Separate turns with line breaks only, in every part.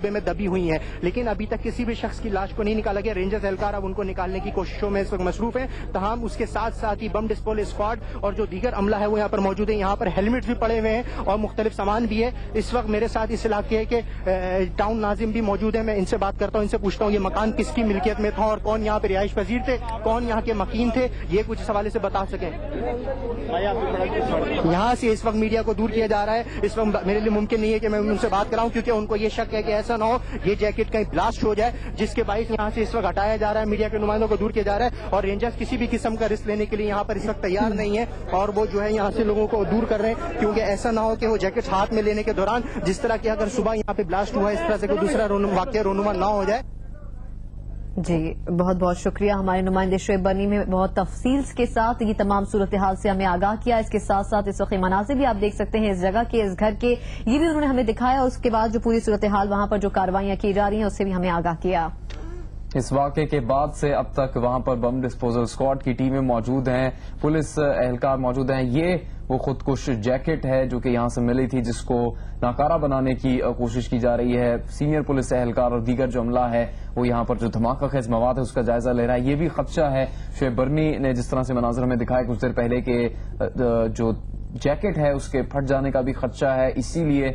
میں دبی ہوئی ہیں، لیکن ابھی تک کسی بھی شخص کی لاش کو نہیں نکالا گیا۔ رینجرز اہلکار اب ان کو نکالنے کی کوششوں میں اس وقت مصروف ہیں، تاہم اس کے ساتھ ساتھ ہی بم ڈسپوزل اسکواڈ اور جو دیگر عملہ ہے وہ یہاں پر موجود ہے۔ یہاں پر ہیلمٹ بھی پڑے ہوئے ہیں اور مختلف سامان بھی ہے۔ اس وقت میرے ساتھ اس علاقے کے ٹاؤن ناظم بھی موجود ہیں، میں ان سے بات کرتا ہوں، ان سے پوچھتا ہوں یہ مکان کس کی ملکیت میں تھا اور کون یہاں پہ رہائش پذیر تھے، کون یہاں کے مکین تھے، یہ کچھ اس حوالے سے بتا سکیں۔ یہاں سے اس وقت میڈیا کو دور کیا جا رہا ہے، اس وقت میرے لیے ممکن نہیں ہے کہ میں ان سے بات کراؤں، کیونکہ ان کو یہ شک ہے کہ ایسا نہ ہو یہ جیکٹ کہیں بلاسٹ ہو جائے، جس کے باعث یہاں سے اس وقت ہٹایا جا رہا ہے، میڈیا کے نمائندوں کو دور کیا جا رہا ہے، اور رینجرز کسی بھی قسم کا رسک لینے کے لیے یہاں پر اس وقت تیار نہیں ہے، اور وہ جو ہے یہاں سے لوگوں کو دور کر رہے ہیں، کیونکہ ایسا نہ ہو کہ وہ جیکٹ ہاتھ میں لینے کے دوران جس طرح کہ اگر صبح یہاں پہ بلاسٹ ہوا اس طرح سے کوئی دوسرا واقعہ رونما نہ ہو جائے۔
جی بہت بہت شکریہ، ہمارے نمائندے شعیب برنی میں بہت تفصیل کے ساتھ یہ تمام صورتحال سے ہمیں آگاہ کیا۔ اس کے ساتھ ساتھ اس وقت مناظر بھی آپ دیکھ سکتے ہیں اس جگہ کے، اس گھر کے، یہ بھی انہوں نے ہمیں دکھایا، اس کے بعد جو پوری صورتحال وہاں پر جو کاروائیاں کی جا رہی ہیں اس سے بھی ہمیں آگاہ کیا۔
اس واقعے کے بعد سے اب تک وہاں پر بم ڈسپوزل اسکواڈ کی ٹیمیں موجود ہیں، پولیس اہلکار موجود ہیں۔ یہ وہ خودکش جیکٹ ہے جو کہ یہاں سے ملی تھی، جس کو ناکارہ بنانے کی کوشش کی جا رہی ہے۔ سینئر پولیس اہلکار اور دیگر جو عملہ ہے وہ یہاں پر جو دھماکہ خیز مواد ہے اس کا جائزہ لے رہا ہے۔ یہ بھی خدشہ ہے، شعیب برنی نے جس طرح سے مناظر ہمیں دکھایا کچھ دیر پہلے کہ جو جیکٹ ہے اس کے پھٹ جانے کا بھی خدشہ ہے، اسی لیے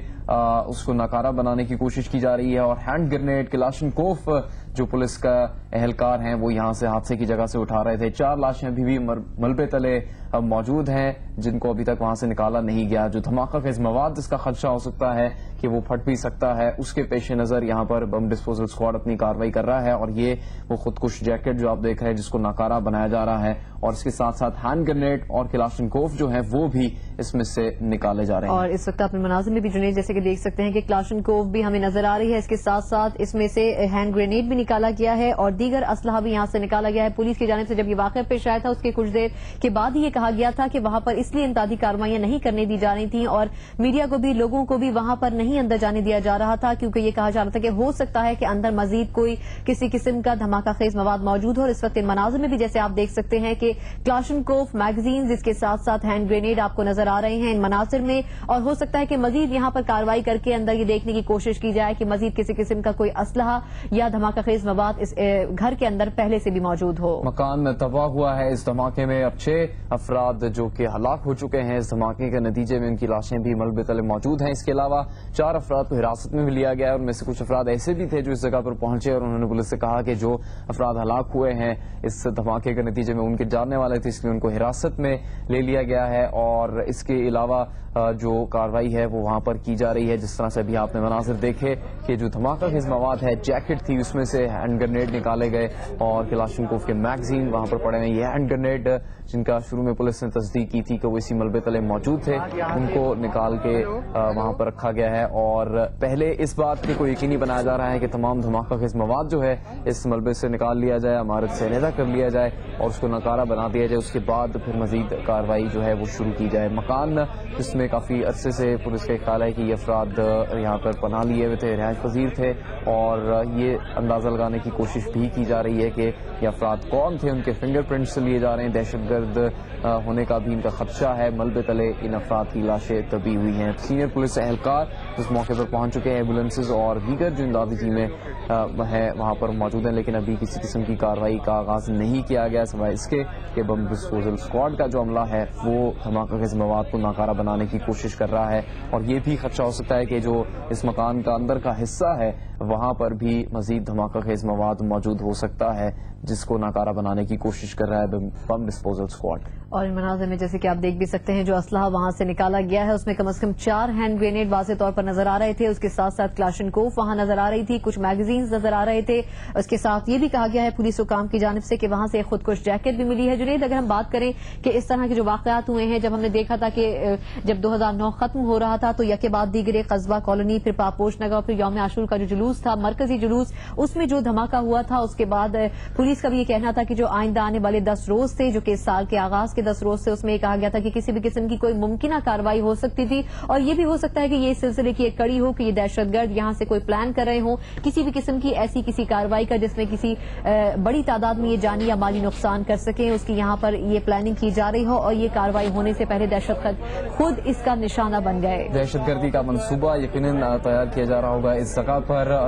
اس کو ناکارہ بنانے کی کوشش کی جا رہی ہے۔ اور ہینڈ گرنیڈ کلاشنکوف جو پولیس کا اہلکار ہیں وہ یہاں سے حادثے کی جگہ سے اٹھا رہے تھے۔ 4 لاشیں ابھی بھی ملبے تلے موجود ہیں جن کو ابھی تک وہاں سے نکالا نہیں گیا۔ جو دھماکہ خیز مواد جس کا خدشہ ہو سکتا ہے کہ وہ پھٹ بھی سکتا ہے، اس کے پیش نظر یہاں پر بم ڈسپوزل اسکواڈ اپنی کارروائی کر رہا ہے، اور یہ وہ خودکش جیکٹ جو آپ دیکھ رہے ہیں جس کو ناکارہ بنایا جا رہا ہے، اور اس کے ساتھ ساتھ ہینڈ گرنیڈ اور کلاشنکوف جو ہیں وہ بھی اس میں سے نکالے جا رہے ہیں۔
اور اس وقت اپنے مناظر میں بھی جنید جیسے کہ دیکھ سکتے ہیں کہ کلاشنکوف بھی ہمیں نظر آ رہی ہے، اس کے ساتھ ساتھ اس میں سے ہینڈ گرینیڈ بھی نکالا گیا ہے اور دیگر اسلحہ بھی یہاں سے نکالا گیا ہے۔ پولیس کی جانب سے جب یہ واقعہ پیش آیا تھا اس کے کچھ دیر کے بعد ہی یہ کہا گیا تھا کہ وہاں پر اس لیے امدادی کارروائیاں نہیں کرنے دی جا رہی تھیں اور میڈیا کو بھی، لوگوں کو بھی وہاں پر نہیں اندر جانے دیا جا رہا تھا، کیونکہ یہ کہا جا رہا تھا کہ ہو سکتا ہے کہ اندر مزید کوئی کسی قسم کا دھماکہ خیز مواد موجود ہو۔ اور اس وقت ان مناظر میں بھی جیسے آپ دیکھ سکتے ہیں کہ کلاشنکوف میگزینز، اس کے ساتھ ساتھ ہینڈ گرینیڈ آپ کو نظر آ رہے ہیں ان مناظر میں، اور ہو سکتا ہے کہ مزید یہاں پر کارروائی کر کے اندر یہ دیکھنے کی کوشش کی جائے کہ مزید کسی قسم کا کوئی اسلحہ یا دھماکہ خیز مواد اس گھر کے اندر پہلے سے بھی موجود ہو۔
مکان تباہ ہوا ہے اس دھماکے میں، اب 6 افراد جو کہ ہلاک ہو چکے ہیں اس دھماکے کے نتیجے میں، ان کی لاشیں بھی ملبے تلے موجود ہیں۔ اس کے علاوہ 4 افراد کو حراست میں بھی لیا گیا ہے، ان میں سے کچھ افراد ایسے بھی تھے جو اس جگہ پر پہنچے اور انہوں نے پولیس سے کہا کہ جو افراد ہلاک ہوئے ہیں اس دھماکے کے نتیجے میں ان کے جاننے والے تھے، اس لیے ان کو حراست میں لے لیا گیا ہے۔ اور اس کے علاوہ جو کارروائی ہے وہ وہاں پر کی جا رہی ہے، جس طرح سے ابھی آپ نے مناظر دیکھے کہ جو دھماکہ خیز مواد ہے، جیکٹ تھی، اس میں سے ہینڈ گرنیڈ نکالے گئے اور کلاشنکوف کے میگزین وہاں پر پڑے ہیں۔ یہ ہینڈ گرنیڈ جن کا شروع میں پولیس نے تصدیق کی تھی کہ وہ اسی ملبے تلے موجود تھے، ان کو نکال کے وہاں پر رکھا گیا ہے، اور پہلے اس بات کو یقینی بنایا جا رہا ہے کہ تمام دھماکہ خیز مواد جو ہے اس ملبے سے نکال لیا جائے، عمارت سے علیحدہ کر لیا جائے اور اس کو ناکارہ بنا دیا جائے، اس کے بعد پھر مزید کارروائی جو ہے وہ شروع کی جائے۔ مکان جس میں کافی عرصے سے پولیس کا خیال ہے کہ یہ افراد یہاں پر پناہ لیے ہوئے تھے، رہائش پذیر تھے، اور یہ اندازہ لگانے کی کوشش بھی کی جا رہی ہے کہ یہ افراد کون تھے، ان کے فنگر پرنٹس لیے جا رہے ہیں، دہشت گرد ہونے کا بھی ان کا خدشہ ہے۔ ملبے تلے ان افراد کی لاشیں دبی ہوئی ہیں۔ سینئر پولیس اہلکار اس موقع پر پہنچ چکے ہیں، ایمبولینسز اور دیگر جو امدادی ٹیمیں ہیں وہاں پر موجود ہیں، لیکن ابھی کسی قسم کی کارروائی کا آغاز نہیں کیا گیا سوائے اس کے کہ بم ڈسپوزل اسکواڈ کا جو عملہ ہے وہ دھماکہ خیز مواد کو ناکارہ بنانے کی کوشش کر رہا ہے، اور یہ بھی خدشہ ہو سکتا ہے کہ جو اس مکان کا اندر کا حصہ ہے وہاں پر بھی مزید دھماکہ خیز مواد موجود ہو سکتا ہے جس کو ناکارہ بنانے کی کوشش کر رہا ہے بم ڈسپوزل اسکواڈ۔
اور ان مناظر میں جیسے کہ آپ دیکھ بھی سکتے ہیں جو اسلحہ وہاں سے نکالا گیا ہے اس میں کم از کم 4 ہینڈ گرینیڈ واضح طور پر نظر آ رہے تھے، اس کے ساتھ ساتھ کلاشنکوف وہاں نظر آ رہی تھی، کچھ میگزینز نظر آ رہے تھے، اس کے ساتھ یہ بھی کہا گیا ہے پولیس حکام کی جانب سے کہ وہاں سے خودکش جیکٹ بھی ملی ہے۔ جنید، اگر ہم بات کریں کہ اس طرح کے جو واقعات ہوئے ہیں، جب ہم نے دیکھا تھا کہ جب 2009 ختم ہو رہا تھا تو یکے بعد دیگر قصبہ کالونی، پھر پاپوش نگر، پھر یوم عاشور کا جو جلوس تھا، مرکزی جلوس، اس میں جو دھماکہ ہوا تھا اس کے بعد پولیس کا بھی یہ کہنا تھا کہ جو آئندہ آنے والے 10 روز تھے جو کہ اس سال کے آغاز کے 10 روز تھے، اس میں یہ کہا گیا تھا کہ کسی بھی قسم کی کوئی ممکنہ کارروائی ہو سکتی تھی، اور یہ بھی ہو سکتا ہے کہ یہ اس سلسلے کی ایک کڑی ہو کہ یہ دہشت گرد یہاں سے کوئی پلان کر رہے ہوں کسی بھی قسم کی ایسی کسی کارروائی کا جس میں کسی بڑی تعداد میں یہ جانی یا مالی نقصان کر سکیں، اس کی یہاں پر یہ پلاننگ کی جا رہی ہو، اور یہ کارروائی ہونے سے پہلے دہشت گرد خود اس کا نشانہ بن گئے۔
دہشت گردی کا منصوبہ یقیناً تیار کیا جا رہا ہوگا اس جگہ پر۔